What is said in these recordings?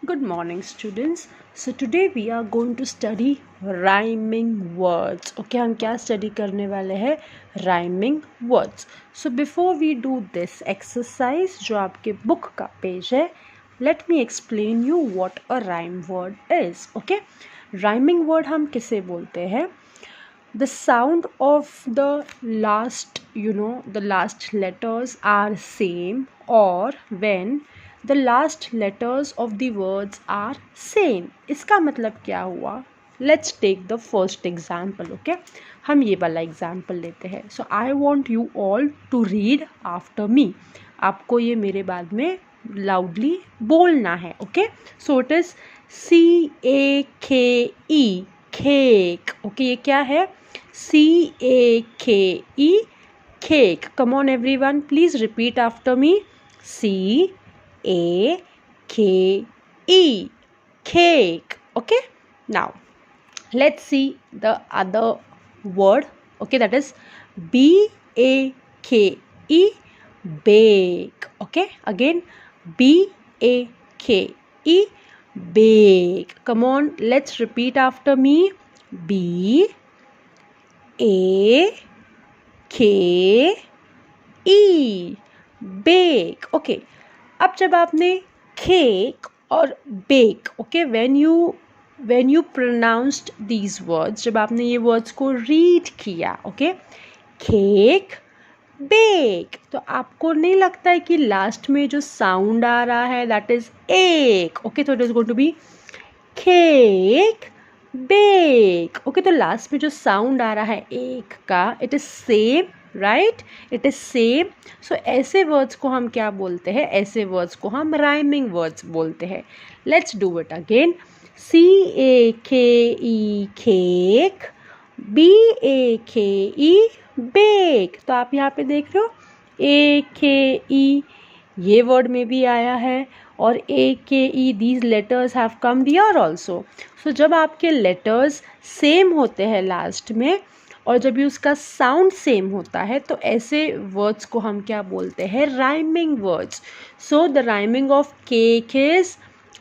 Good morning, students. So today we are going to study rhyming words. Okay, हम क्या study करने वाले हैं? Rhyming words. So before we do this exercise, जो आपके book का पेज है, let me explain you what a rhyme word is. Okay, rhyming word हम किसे बोलते हैं? The sound of the last, the last letters are same, or when the last letters of the words are same. इसका मतलब क्या हुआ? Let's take the first example. Okay, हम ये वाला example लेते हैं. So I want you all to read after me. आपको ये मेरे बाद में loudly बोलना है. Okay, so it is CAKE, cake. Okay, ये क्या है? CAKE, cake. Come on everyone, please repeat after me. CAKE, cake. Okay, now let's see the other word. Okay, that is BAKE, bake. Okay, again BAKE, bake. Come on, let's repeat after me. BAKE, bake. Okay, अब जब आपने cake और bake, okay, when you pronounced these words, जब आपने ये words को read किया, okay, cake, bake, तो आपको नहीं लगता है कि लास्ट में जो साउंड आ रहा है that is एक. Okay, तो it is going to be cake, bake. Okay, तो लास्ट में जो साउंड आ रहा है एक का, it is same, right? It is same. So ऐसे words को हम क्या बोलते हैं? ऐसे words को हम rhyming words बोलते हैं. Let's do it again. CAKE, cake, BAKE, bake. तो आप यहाँ पे देख रहे हो AKE ये वर्ड में भी आया है और AKE these letters have come here also. So जब आपके letters सेम होते हैं लास्ट में और जब भी उसका साउंड सेम होता है तो ऐसे वर्ड्स को हम क्या बोलते हैं? Rhyming words. So the rhyming of cake is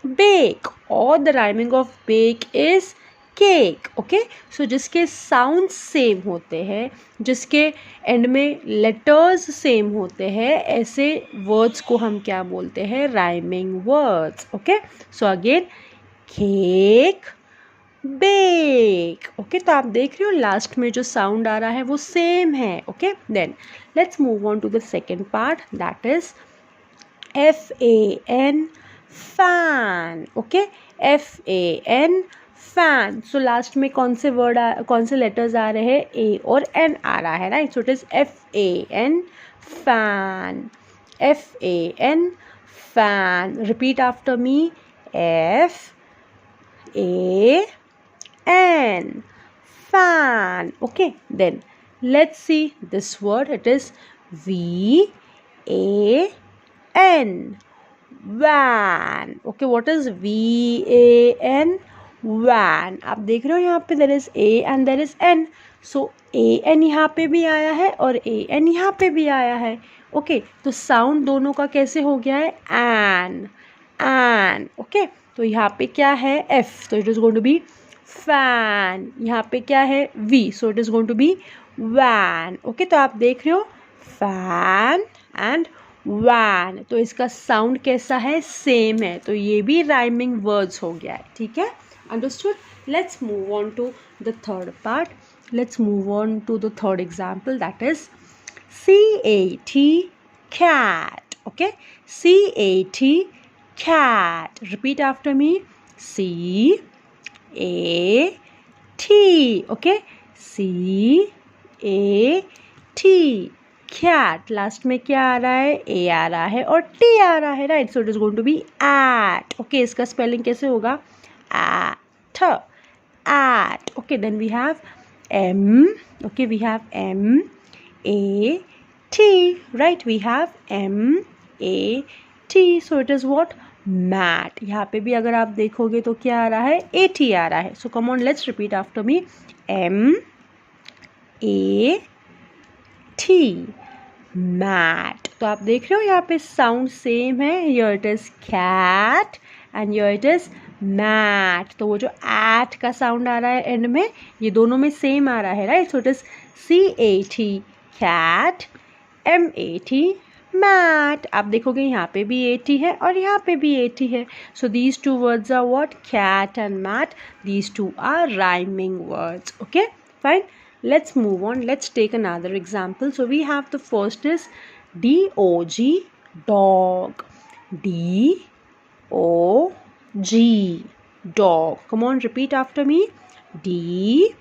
bake और the rhyming of bake is cake. Okay, so जिसके साउंड सेम होते हैं, जिसके एंड में लेटर्स सेम होते हैं, ऐसे वर्ड्स को हम क्या बोलते हैं? Rhyming words. Okay, so again cake, bake. Okay, तो आप देख रहे हो लास्ट में जो साउंड आ रहा है वो सेम है. Okay, then let's move on to the second part, that is FAN, fan. Okay, FAN, fan. So last में कौन से लेटर्स आ रहे हैं? A और N आ रहा है, right? So it is FAN, fan. FAN, fan. Repeat after me. FAN, fan. Okay, then let's see this word. It is VAN, van. Okay, what is VAN? van. आप देख रहे हो यहाँ पे there is A and there is N. So AN यहाँ पे भी आया है और AN यहाँ पे भी आया है. Okay, तो साउंड दोनों का कैसे हो गया है? an. Okay, तो यहाँ पे क्या है? F, तो it is going to be fan. यहाँ पे क्या है? V, so it is going to be van. Okay, तो आप देख रहे हो फैन एंड वैन, तो इसका साउंड कैसा है? सेम है. तो ये भी राइमिंग वर्ड्स हो गया है. ठीक है, understood. Let's move on to the third part. Let's move on to the third example, that is CAT, cat. Okay, CAT, cat. Repeat after me. CAT. Okay, CAT, cat. Last में क्या आ रहा है? A आ रहा है और T आ रहा है, right? So it is going to be at. Okay, इसका स्पेलिंग कैसे होगा? at. Okay, then we have M. Okay, we have MAT, right? We have MAT. So it is what? Mat. यहाँ पे भी अगर आप देखोगे तो क्या आ रहा है? AT आ रहा है. So come on, let's repeat after me. MAT, mat. तो आप देख रहे हो यहाँ पे साउंड सेम है. Here it is cat and here it is mat. तो वो जो at का sound आ रहा है end में, ये दोनों में same आ रहा है, right? So it is CAT cat, MAT mat. आप देखोगे यहाँ पे भी AT है और यहाँ पे भी AT है. So these two words are what? Cat and mat. These two are rhyming words. Okay, fine. Let's move on. Let's take another example. So we have the first is DOG, dog. DOG, dog. Come on, repeat after me. DOG,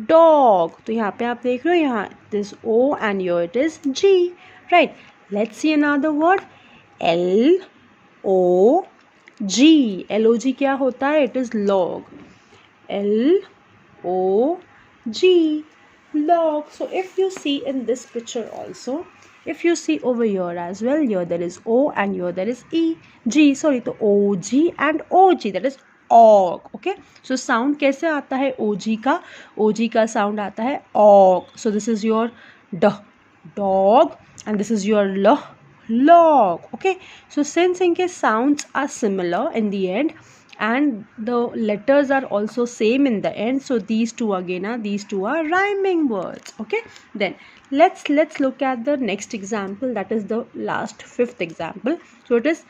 dog. तो यहाँ पे आप देख रहे हो, यहाँ this O and here it is G, right? Let's see another word. LOG. LOG क्या होता है? It is log. LOG, log. So if you see in this picture also, if you see over here as well, here there is O and here there is G. Sorry, तो OG and OG, that is og. Okay, so sound कैसे आता है OG का? OG का sound आता है og. So this is your D, dog, and this is your L, log. Okay, so since इनके sounds are similar in the end and the letters are also same in the end, so these two again these two are rhyming words. Okay, then let's look at the next example, that is the last fifth example. So it is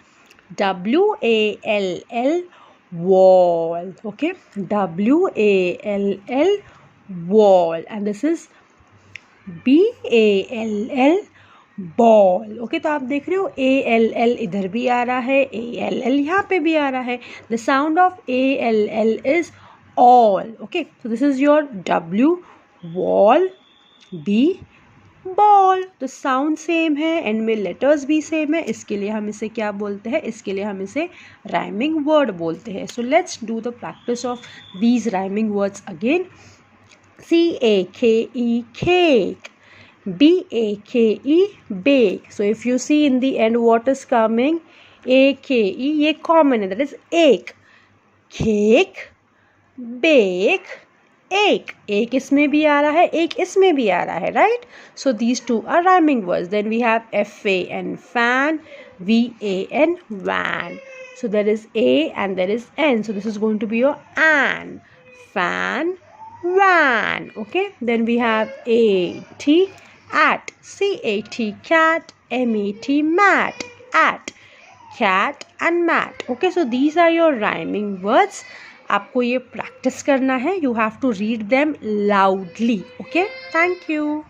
WALL, wall. Okay, WALL, wall, and this is BALL, ball. Okay, तो आप देख रहे हो ALL इधर भी आ रहा है, ALL यहाँ पे भी आ रहा है. The sound of ALL is all. Okay, so this is your W, wall, B, ball. तो साउंड सेम है, एंड में लेटर्स भी सेम है, इसके लिए हम इसे क्या बोलते हैं? इसके लिए हम इसे राइमिंग वर्ड बोलते हैं. So let's do the practice of these rhyming words again. CAKE, cake. BAKE, bake. So if you see in the end what is coming, AKE, ये common है, that is एक. Cake, bake, एक. एक इसमें भी आ रहा है, एक इसमें भी आ रहा है, right? So these two are rhyming words. Then we have FAN, fan, VAN, van. So there is A and there is N. So this is going to be your an, fan, van. Okay, then we have AT, at, CAT, cat, MAT, mat, at, cat and mat. Okay, so these are your rhyming words. आपको ये practice करना है. You have to read them loudly. Okay, thank you.